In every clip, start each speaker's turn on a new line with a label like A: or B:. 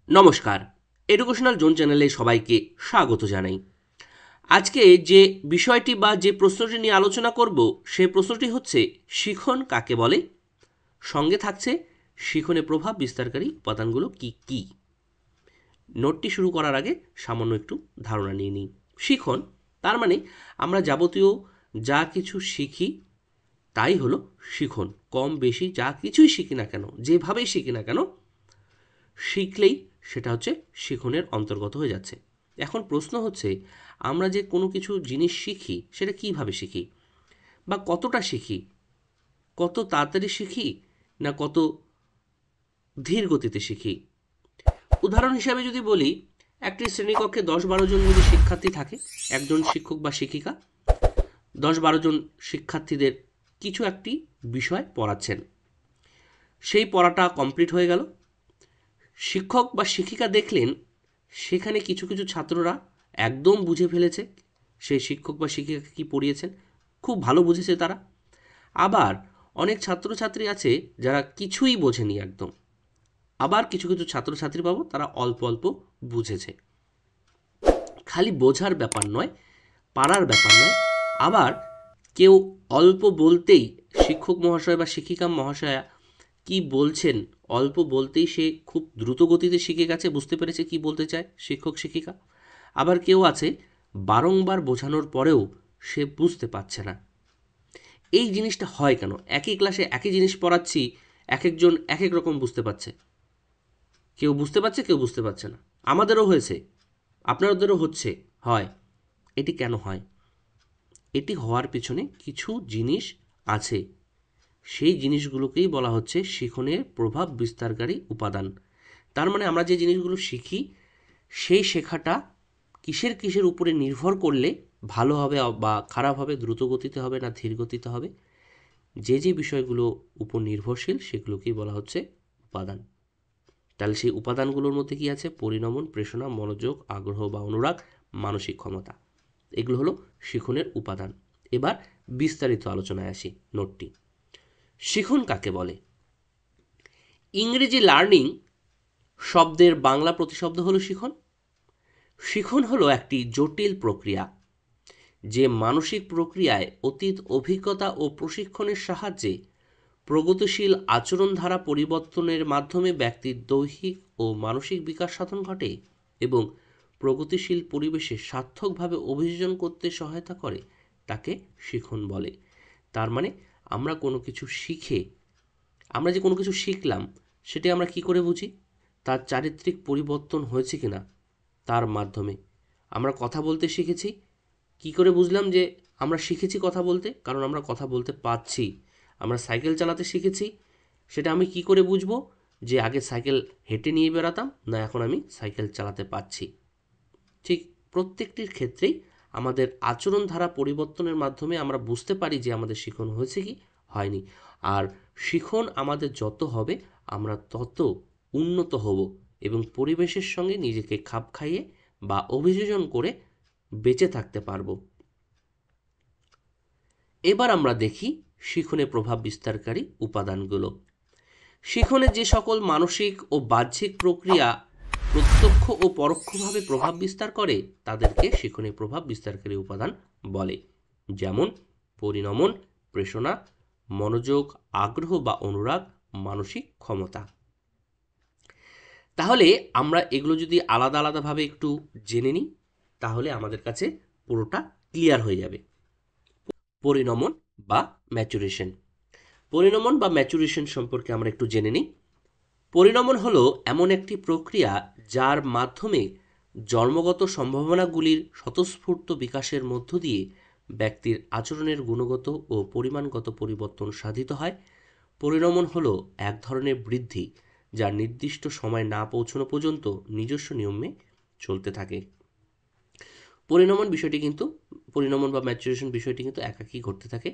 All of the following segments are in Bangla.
A: নমস্কার, এডুকেশনাল জোন চ্যানেলে সবাইকে স্বাগত জানাই। আজকে যে বিষয়টি বা যে প্রশ্নটি নিয়ে আলোচনা করব সেই প্রশ্নটি হচ্ছে শিখন কাকে বলে। সঙ্গে থাকছে শিখনে প্রভাব বিস্তারকারী উপাদানগুলো কি কি। নোটটি শুরু করার আগে সামান্য একটু ধারণা নিয়ে নিই। শিখন তার মানে আমরা যাবতীয় যা কিছু শিখি তাই হলো শিখন। কম বেশি যা কিছুই শিখি না কেন, যেভাবেই শিখি না কেন, শিখলেই সেটা হচ্ছে শিখনের অন্তর্গত হয়ে যাচ্ছে। এখন প্রশ্ন হচ্ছে, আমরা যে কোনো কিছু জিনিস শিখি সেটা কিভাবে শিখি বা কতটা শিখি, কত তাড়াতাড়ি শিখি না কত ধীর গতিতে শিখি। উদাহরণ হিসাবে যদি বলি, একটি শ্রেণীকক্ষে 10-12 জন যদি শিক্ষার্থী থাকে, একজন শিক্ষক বা শিক্ষিকা 10-12 জন শিক্ষার্থীদের কিছু একটি বিষয় পড়াচ্ছেন। সেই পড়াটা কমপ্লিট হয়ে গেল। শিক্ষক বা শিক্ষিকা দেখলেন সেখানে কিছু কিছু ছাত্ররা একদম বুঝে ফেলেছে সেই শিক্ষক বা শিক্ষিকা কি পড়িয়েছেন, খুব ভালো বুঝেছে তারা। আবার অনেক ছাত্রছাত্রী আছে যারা কিছুই বোঝেনি একদম। আবার কিছু কিছু ছাত্রছাত্রী পাবো তারা অল্প অল্প বুঝেছে। খালি বোঝার ব্যাপার নয়, পারার ব্যাপার নয়। আবার কেউ অল্প বলতেই শিক্ষক মহাশয় বা শিক্ষিকা মহাশয়া কি বলছেন অল্প বলতেই সে খুব দ্রুত গতিতে শিখে গেছে, বুঝতে পেরেছে কি বলতে চায় শিক্ষক শিক্ষিকা। আবার কেউ আছে বারংবার বোঝানোর পরেও সে বুঝতে পারছে না। এই জিনিসটা হয় কেন? একই ক্লাসে একই জিনিস পড়াচ্ছি, এক একজন এক এক রকম বুঝতে পারছে। কেউ বুঝতে পারছে, কেউ বুঝতে পারছে না। আমাদেরও হয়েছে, আপনাদেরও হচ্ছে, হয়। এটি কেন হয়? এটি হওয়ার পিছনে কিছু জিনিস আছে। সেই জিনিসগুলোকেই বলা হচ্ছে শিখনের প্রভাব বিস্তারকারী উপাদান। তার মানে আমরা যে জিনিসগুলো শিখি সেই শেখাটা কিসের কিসের উপরে নির্ভর করলে ভালো হবে বা খারাপ হবে, দ্রুত গতিতে হবে না ধীর গতিতে হবে, যে যে বিষয়গুলো উপর নির্ভরশীল সেগুলোকেই বলা হচ্ছে উপাদান। তাহলে সেই উপাদানগুলোর মধ্যে কি আছে? পরিণমন, প্রেষণা, মনোযোগ, আগ্রহ বা অনুরাগ, মানসিক ক্ষমতা। এগুলো হলো শিখনের উপাদান। এবার বিস্তারিত আলোচনায় আসি। নোটটি, শিখন কাকে বলে? ইংরেজি লার্নিং শব্দের বাংলা প্রতিশব্দ হলো শিখন। শিখন হলো একটি জটিল প্রক্রিয়া যে মানসিক প্রক্রিয়ায় অতীত অভিজ্ঞতা ও প্রশিক্ষণের সাহায্যে প্রগতিশীল আচরণধারা পরিবর্তনের মাধ্যমে ব্যক্তির দৈহিক ও মানসিক বিকাশ সাধন ঘটে এবং প্রগতিশীল পরিবেশে সার্থকভাবে অভিযোজন করতে সহায়তা করে, তাকে শিখন বলে। তার মানে আমরা কোনো কিছু শিখে, আমরা যে কোনো কিছু শিখলাম সেটি আমরা কি করে বুঝি? তার চারিত্রিক পরিবর্তন হয়েছে কিনা তার মাধ্যমে। আমরা কথা বলতে শিখেছি, কি করে বুঝলাম যে আমরা শিখেছি কথা বলতে? কারণ আমরা কথা বলতে পারছি। আমরা সাইকেল চালাতে শিখেছি, সেটা আমি কি করে বুঝবো যে আগে সাইকেল হেঁটে নিয়ে বেড়াতাম, না এখন আমি সাইকেল চালাতে পারছি। ঠিক প্রত্যেকটির ক্ষেত্রেই আমাদের আচরণ ধারা পরিবর্তনের মাধ্যমে আমরা বুঝতে পারি যে আমাদের শিখন হয়েছে কি হয়নি। আর শিখন আমাদের যত হবে আমরা তত উন্নত হব এবং পরিবেশের সঙ্গে নিজেকে খাপ খাইয়ে বা অভিযোজন করে বেঁচে থাকতে পারবো। এবার আমরা দেখি শিখনে প্রভাব বিস্তারকারী উপাদানগুলো। শিখনে যে সকল মানসিক ও বাহ্যিক প্রক্রিয়া প্রত্যক্ষ ও পরোক্ষভাবে প্রভাব বিস্তার করে তাদেরকে শিখনে প্রভাব বিস্তারকারী উপাদান বলে। যেমন পরিণমন, প্রেষণা, মনোযোগ, আগ্রহ বা অনুরাগ, মানসিক ক্ষমতা। তাহলে আমরা এগুলো যদি আলাদা আলাদাভাবে একটু জেনে নিই তাহলে আমাদের কাছে পুরোটা ক্লিয়ার হয়ে যাবে। পরিণমন বা ম্যাচুরেশন। পরিণমন বা ম্যাচুরেশন সম্পর্কে আমরা একটু জেনে নিই। পরিণমন হলো এমন একটি প্রক্রিয়া যার মাধ্যমে জন্মগত সম্ভাবনাগুলির স্বতঃস্ফূর্ত বিকাশের মধ্য দিয়ে ব্যক্তির আচরণের গুণগত ও পরিমাণগত পরিবর্তন সাধিত হয়। পরিণমন হলো এক ধরনের বৃদ্ধি যা নির্দিষ্ট সময় না পৌঁছানো পর্যন্ত নিজস্ব নিয়মে চলতে থাকে। পরিণমন বা ম্যাচুরেশন বিষয়টি কিন্তু একাকী ঘটতে থাকে।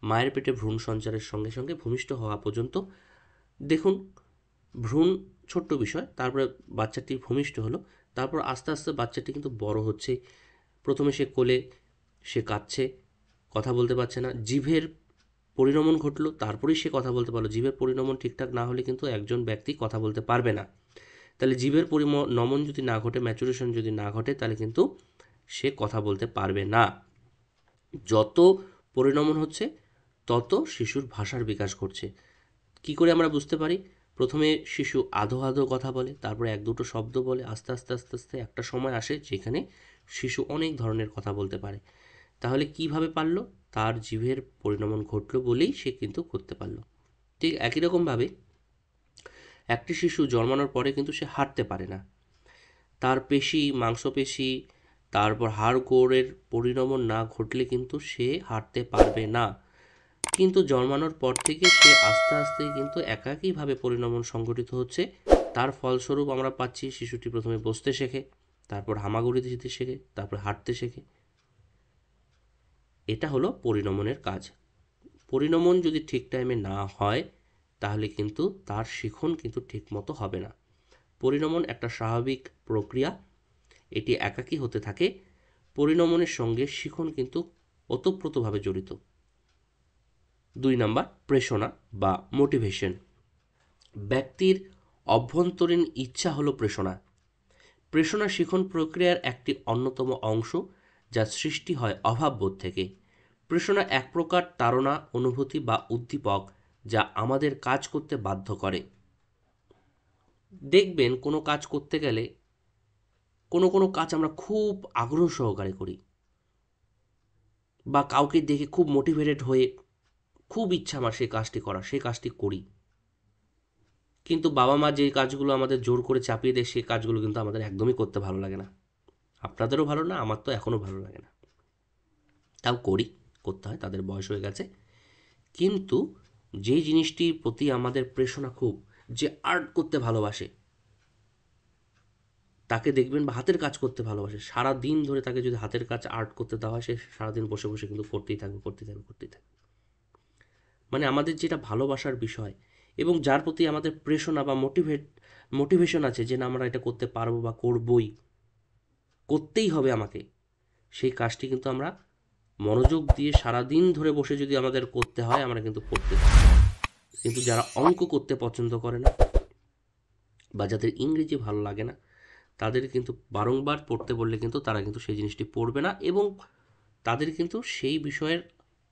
A: মায়ের পেটে ভ্রূণ সঞ্চারের সঙ্গে সঙ্গে ভূমিষ্ঠ হওয়া পর্যন্ত। দেখুন, ভ্রূণ ছোট্ট বিষয়, তারপরে বাচ্চাটি ভূমিষ্ঠ হলো, তারপর আস্তে আস্তে বাচ্চাটি কিন্তু বড় হচ্ছে। প্রথমে সে কোলে, সে কাঁদছে, কথা বলতে পারছে না, জিভের পরিণমন ঘটলো, তারপরেই সে কথা বলতে পারলো। জিভের পরিণমন ঠিকঠাক না হলে কিন্তু একজন ব্যক্তি কথা বলতে পারবে না। তাহলে জীবের নমন যদি না ঘটে, ম্যাচুরেশন যদি না ঘটে, তাহলে কিন্তু সে কথা বলতে পারবে না। যত পরিণমন হচ্ছে তত শিশুর ভাষার বিকাশ ঘটছে। কি করে আমরা বুঝতে পারি? প্রথমে শিশু আধো আধো কথা বলে, তারপরে এক দুটো শব্দ বলে, আস্তে আস্তে আস্তে আস্তে একটা সময় আসে যেখানে শিশু অনেক ধরনের কথা বলতে পারে। তাহলে কিভাবে পারলো? তার জিভের পরিণমন ঘটলো বলেই সে কিন্তু করতে পারলো। ঠিক একই রকমভাবে একটি শিশু জন্মানোর পরে কিন্তু সে হাঁটতে পারে না। তার পেশি, মাংসপেশি, তারপর হাড় গোড়ের পরিণমন না ঘটলে কিন্তু সে হাঁটতে পারবে না। কিন্তু জন্মানোর পর থেকে সে আস্তে আস্তে কিন্তু একাকীভাবে পরিণমন সংঘটিত হচ্ছে। তার ফলস্বরূপ আমরা পাচ্ছি শিশুটি প্রথমে বসতে শেখে, তারপর হামাগুড়ি দিতে শেখে, তারপর হাঁটতে শেখে। এটা হলো পরিণমনের কাজ। পরিণমন যদি ঠিক টাইমে না হয় তাহলে কিন্তু তার শিখন কিন্তু ঠিক মতো হবে না। পরিণমন একটা স্বাভাবিক প্রক্রিয়া, এটি একাকী হতে থাকে। পরিণমনের সঙ্গে শিখন কিন্তু ওতপ্রোতভাবে জড়িত। 2 নাম্বার, প্রেষণা বা মোটিভেশন। ব্যক্তির অভ্যন্তরীণ ইচ্ছা হলো প্রেষণা। প্রেষণা শিখন প্রক্রিয়ার একটি অন্যতম অংশ, যা সৃষ্টি হয় অভাববোধ থেকে। প্রেষণা এক প্রকার তাড়না, অনুভূতি বা উদ্দীপক যা আমাদের কাজ করতে বাধ্য করে। দেখবেন কোনো কাজ করতে গেলে কোনো কাজ আমরা খুব আগ্রহ সহকারে করি, বা কাউকে দেখে খুব মোটিভেটেড হয়ে খুব ইচ্ছা আমার সেই কাজটি করা, সেই কাজটি করি। কিন্তু বাবা মা যে কাজগুলো আমাদের জোর করে চাপিয়ে দেয় সেই কাজগুলো কিন্তু আমাদের একদমই করতে ভালো লাগে না। আপনাদেরও ভালো না, আমার তো এখনও ভালো লাগে না, তাও করি, করতে হয়, তাদের বয়স হয়ে গেছে। কিন্তু যে জিনিসটির প্রতি আমাদের প্রেষণা খুব, যে আর্ট করতে ভালোবাসে তাকে দেখবেন, বা হাতের কাজ করতে ভালোবাসে, সারা দিন ধরে তাকে যদি হাতের কাজ আর্ট করতে দেওয়া হয় সে সারাদিন বসে বসে কিন্তু করতেই থাকবে, করতেই থাকবে, করতেই থাকবে। মানে আমাদের যেটা ভালোবাসার বিষয় এবং যার প্রতি আমাদের প্রেষণা বা মোটিভেশন আছে যে না আমরা এটা করতে পারবো বা করবই, করতেই হবে আমাকে, সেই কাজটি কিন্তু আমরা মনোযোগ দিয়ে সারাদিন ধরে বসে যদি আমাদের করতে হয় আমরা কিন্তু করতে থাকি। কিন্তু যারা অঙ্ক করতে পছন্দ করে না বা যাদের ইংরেজি ভালো লাগে না তাদের কিন্তু বারংবার পড়তে বললে কিন্তু তারা কিন্তু সেই জিনিসটি পড়বে না এবং তাদের কিন্তু সেই বিষয়ের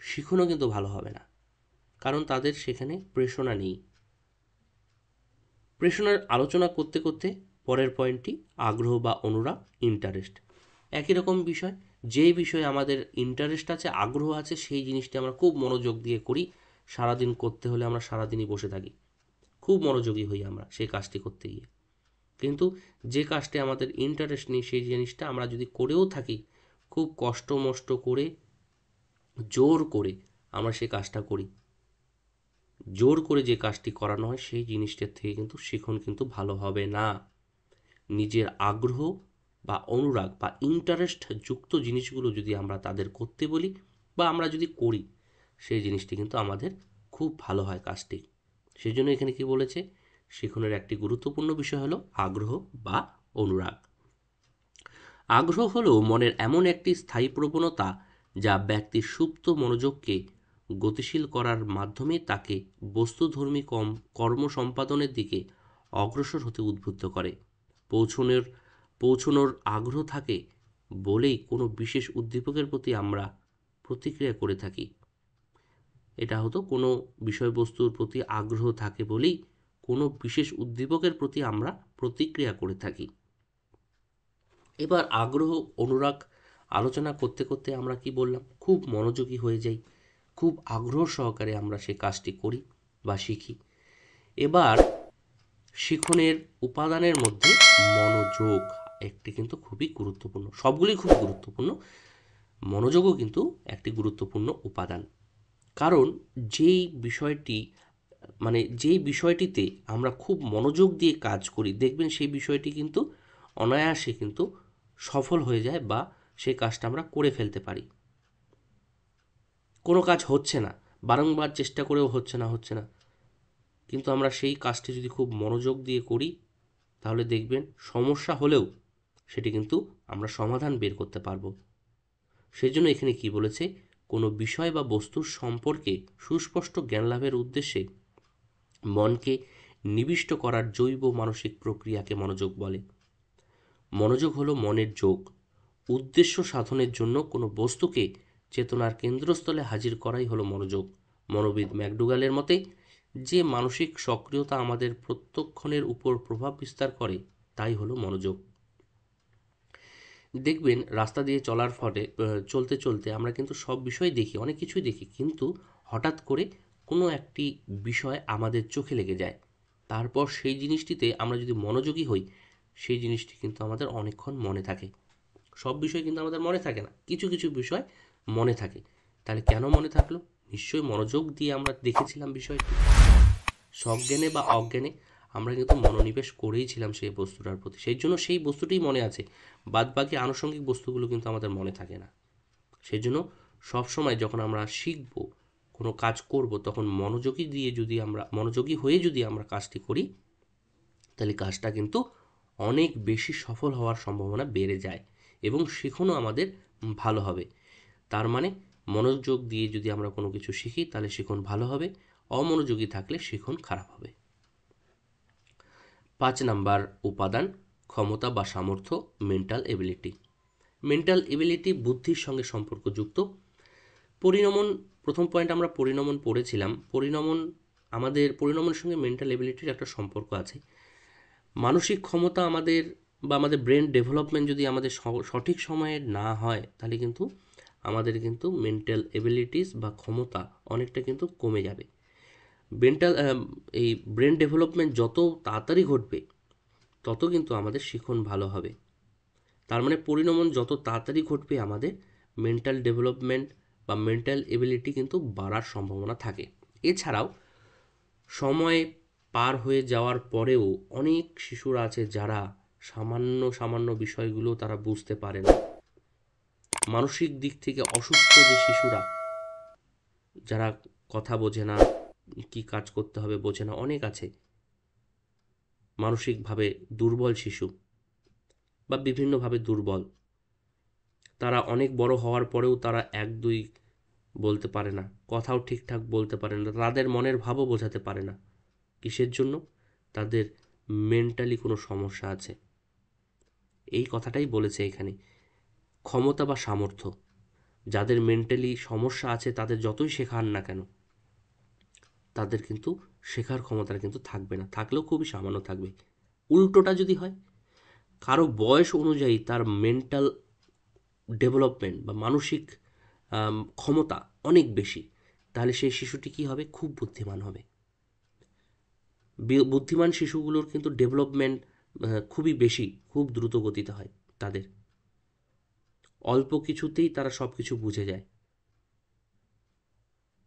A: শিখনও কিন্তু ভালো হবে না, কারণ তাদের সেখানে প্রেষণা নেই। প্রেষণার আলোচনা করতে করতে পরের পয়েন্টটি আগ্রহ বা অনুরাগ, ইন্টারেস্ট। একই রকম বিষয়, যেই বিষয়ে আমাদের ইন্টারেস্ট আছে, আগ্রহ আছে, সেই জিনিসটি আমরা খুব মনোযোগ দিয়ে করি। সারাদিন করতে হলে আমরা সারাদিনই বসে থাকি, খুব মনোযোগী হই আমরা সেই কাজটি করতে গিয়ে। কিন্তু যে কাজটি আমাদের ইন্টারেস্ট নেই সেই জিনিসটা আমরা যদি করেও থাকি খুব কষ্ট মষ্ট করে, জোর করে আমরা সেই কাজটা করি, জোর করে যে কাজটি করানো হয় সেই জিনিসটার থেকে কিন্তু শিখন কিন্তু ভালো হবে না। নিজের আগ্রহ বা অনুরাগ বা ইন্টারেস্ট যুক্ত জিনিসগুলো যদি আমরা তাদের করতে বলি বা আমরা যদি করি সেই জিনিসটি কিন্তু আমাদের খুব ভালো হয় কাজটি। সেই জন্য এখানে কি বলেছে, শিখনের একটি গুরুত্বপূর্ণ বিষয় হলো আগ্রহ বা অনুরাগ। আগ্রহ হলো মনের এমন একটি স্থায়ী প্রবণতা যা ব্যক্তির সুপ্ত মনোযোগকে গতিশীল করার মাধ্যমে তাকে বস্তুধর্মী কর্ম সম্পাদনের দিকে অগ্রসর হতে উদ্বুদ্ধ করে। পৌঁছনোর পৌঁছনোর আগ্রহ থাকে বলেই কোনো বিশেষ উদ্দীপকের প্রতি আমরা প্রতিক্রিয়া করে থাকি। এটা হতো কোনো বিষয়বস্তুর প্রতি আগ্রহ থাকে বলেই কোনো বিশেষ উদ্দীপকের প্রতি আমরা প্রতিক্রিয়া করে থাকি। এবার আগ্রহ অনুরাগ আলোচনা করতে করতে আমরা কি বললাম, খুব মনোযোগী হয়ে যাই, খুব আগ্রহ সহকারে আমরা সেই কাজটি করি বা শিখি। এবার শিখনের উপাদানের মধ্যে মনোযোগ একটি কিন্তু খুবই গুরুত্বপূর্ণ, সবগুলি খুব গুরুত্বপূর্ণ, মনোযোগও কিন্তু একটি গুরুত্বপূর্ণ উপাদান। কারণ যেই বিষয়টি যেই বিষয়টিতে আমরা খুব মনোযোগ দিয়ে কাজ করি দেখবেন সেই বিষয়টি কিন্তু অনায়াসে কিন্তু সফল হয়ে যায় বা সেই কাজটা আমরা করে ফেলতে পারি। কোনো কাজ হচ্ছে না, বারংবার চেষ্টা করেও হচ্ছে না, কিন্তু আমরা সেই কাজটি যদি খুব মনোযোগ দিয়ে করি তাহলে দেখবেন সমস্যা হলেও সেটি কিন্তু আমরা সমাধান বের করতে পারবো। সেই জন্য এখানে কি বলেছে, কোনো বিষয় বা বস্তুর সম্পর্কে সুস্পষ্ট জ্ঞান লাভের উদ্দেশ্যে মনকে নিবিষ্ট করার জৈব মানসিক প্রক্রিয়াকে মনোযোগ বলে। মনোযোগ হলো মনের যোগ, উদ্দেশ্য সাধনের জন্য কোনো বস্তুকে চেতনার কেন্দ্রস্থলে হাজির করাই হলো মনোযোগ। মনোবিদ ম্যাকডুগালের মতে যে মানসিক সক্রিয়তা আমাদের প্রত্যক্ষণের উপর প্রভাব বিস্তার করে তাই হলো মনোযোগ। দেখবেন রাস্তা দিয়ে চলার ফলে চলতে চলতে আমরা কিন্তু সব বিষয় দেখি, অনেক কিছুই দেখি, কিন্তু হঠাৎ করে কোনো একটি বিষয় আমাদের চোখে লেগে যায়, তারপর সেই জিনিসটিতে আমরা যদি মনোযোগী হই সেই জিনিসটি কিন্তু আমাদের অনেকক্ষণ মনে থাকে। সব বিষয় কিন্তু আমাদের মনে থাকে না, কিছু কিছু বিষয় মনে থাকে। তাহলে কেন মনে থাকলো? নিশ্চয়ই মনোযোগ দিয়ে আমরা দেখেছিলাম বিষয়টি, সজ্ঞানে বা অজ্ঞানে আমরা কিন্তু মনোনিবেশ করেই ছিলাম সেই বস্তুটার প্রতি, সেই জন্য সেই বস্তুটিই মনে আছে, বাদ বাকি আনুষঙ্গিক বস্তুগুলো কিন্তু আমাদের মনে থাকে না। সেই জন্য সবসময় যখন আমরা শিখব, কোনো কাজ করব, তখন মনোযোগী হয়ে যদি আমরা কাজটি করি তাহলে কাজটা কিন্তু অনেক বেশি সফল হওয়ার সম্ভাবনা বেড়ে যায় এবং শিখনও আমাদের ভালো হবে। তার মানে মনোযোগ দিয়ে যদি আমরা কোনো কিছু শিখি তাহলে শিখন ভালো হবে, অমনোযোগী থাকলে শিখন খারাপ হবে। 5 নাম্বার উপাদান, ক্ষমতা বা সামর্থ্য, মেন্টাল এবিলিটি। মেন্টাল এবিলিটি বুদ্ধির সঙ্গে সম্পর্কযুক্ত। পরিণমন, প্রথম পয়েন্ট আমরা পরিণমন পড়েছিলাম। পরিণমনের সঙ্গে মেন্টাল এবিলিটির একটা সম্পর্ক আছে। মানসিক ক্ষমতা আমাদের ব্রেন ডেভেলপমেন্ট যদি আমাদের সঠিক সময়ে না হয় তাহলে কিন্তু আমাদের কিন্তু মেন্টাল এবিলিটিস বা ক্ষমতা অনেকটা কিন্তু কমে যাবে। এই ব্রেন ডেভেলপমেন্ট যত তাড়াতাড়ি ঘটবে তত কিন্তু আমাদের শিখন ভালো হবে। তার মানে পরিণমন যত তাড়াতাড়ি ঘটবে আমাদের মেন্টাল ডেভেলপমেন্ট বা মেন্টাল এবিলিটি কিন্তু বাড়ার সম্ভাবনা থাকে। এছাড়াও সময় পার হয়ে যাওয়ার পরেও অনেক শিশুরা আছে যারা সামান্য সামান্য বিষয়গুলো তারা বুঝতে পারে না। মানসিক দিক থেকে অসুস্থ যে শিশুরা, যারা কথা বোঝে না, কি কাজ করতে হবে বোঝে না, অনেক আছে। মানসিকভাবে দুর্বল শিশু বা বিভিন্নভাবে দুর্বল, তারা অনেক বড় হওয়ার পরেও তারা 1-2 বলতে পারে না, কথাও ঠিকঠাক বলতে পারে না, তাদের মনের ভাবও বোঝাতে পারে না। কিসের জন্য? তাদের মেন্টালি কোনো সমস্যা আছে। এই কথাটাই বলেছে এখানে। ক্ষমতা বা সামর্থ্য, যাদের মেন্টালি সমস্যা আছে তাদের যতই শেখান না কেন তাদের কিন্তু শেখার ক্ষমতাটা কিন্তু থাকবে না, থাকলেও খুবই সামান্য থাকবে। উল্টোটা যদি হয়, কারো বয়স অনুযায়ী তার মেন্টাল ডেভেলপমেন্ট বা মানসিক ক্ষমতা অনেক বেশি, তাহলে সেই শিশুটি কী হবে? খুব বুদ্ধিমান হবে। বুদ্ধিমান শিশুগুলোর কিন্তু ডেভেলপমেন্ট খুবই বেশি, খুব দ্রুত গতিতে হয় তাদের, অল্প কিছুতেই তারা সব কিছু বুঝে যায়।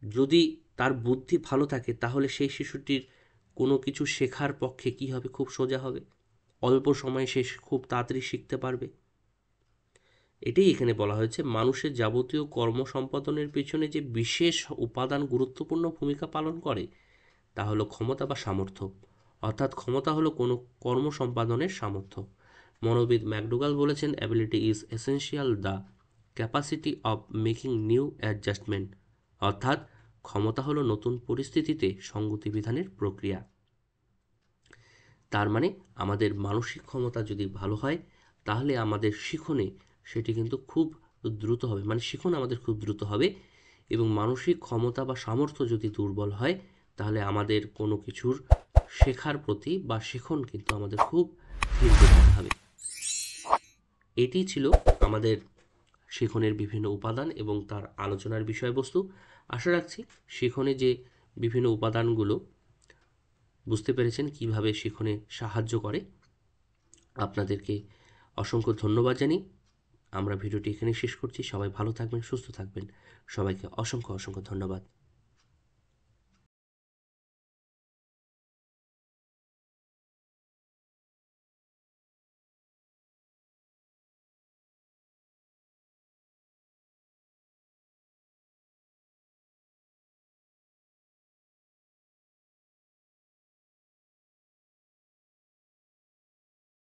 A: যদি তার বুদ্ধি ভালো থাকে তাহলে সেই শিশুটির কোনো কিছু শেখার পক্ষে কী হবে? খুব সোজা হবে, অল্প সময়ে সে খুব তাড়াতাড়ি শিখতে পারবে। এটাই এখানে বলা হয়েছে, মানুষের যাবতীয় কর্ম সম্পাদনের পেছনে যে বিশেষ উপাদান গুরুত্বপূর্ণ ভূমিকা পালন করে তা হলো ক্ষমতা বা সামর্থ্য। অর্থাৎ ক্ষমতা হলো কোনো কর্ম সম্পাদনের সামর্থ্য। মনোবিদ ম্যাকডুগাল বলেছেন, ability is essential the capacity of making new adjustment. অর্থাৎ ক্ষমতা হলো নতুন পরিস্থিতিতে সঙ্গতি বিধানের প্রক্রিয়া। তার মানে আমাদের মানসিক ক্ষমতা যদি ভালো হয় তাহলে আমাদের শিখনে সেটি কিন্তু খুব দ্রুত হবে, মানে শিখন আমাদের খুব দ্রুত হবে। এবং মানসিক ক্ষমতা বা সামর্থ্য যদি দুর্বল হয় তাহলে আমাদের কোনো কিছুর শেখার প্রতি বা শিখন কিন্তু আমাদের খুব ধীর গতিতে হবে। এটি ছিল আমাদের শিখনের বিভিন্ন উপাদান এবং তার আলোচনার বিষয়বস্তু। আশা রাখছি শিখনে যে বিভিন্ন উপাদানগুলো বুঝতে পেরেছেন, কিভাবে শিখনে সাহায্য করে। আপনাদেরকে অসংখ্য ধন্যবাদ জানি। আমরা ভিডিওটি এখানে শেষ করছি। সবাই ভালো থাকবেন, সুস্থ থাকবেন। সবাইকে অসংখ্য অসংখ্য ধন্যবাদ।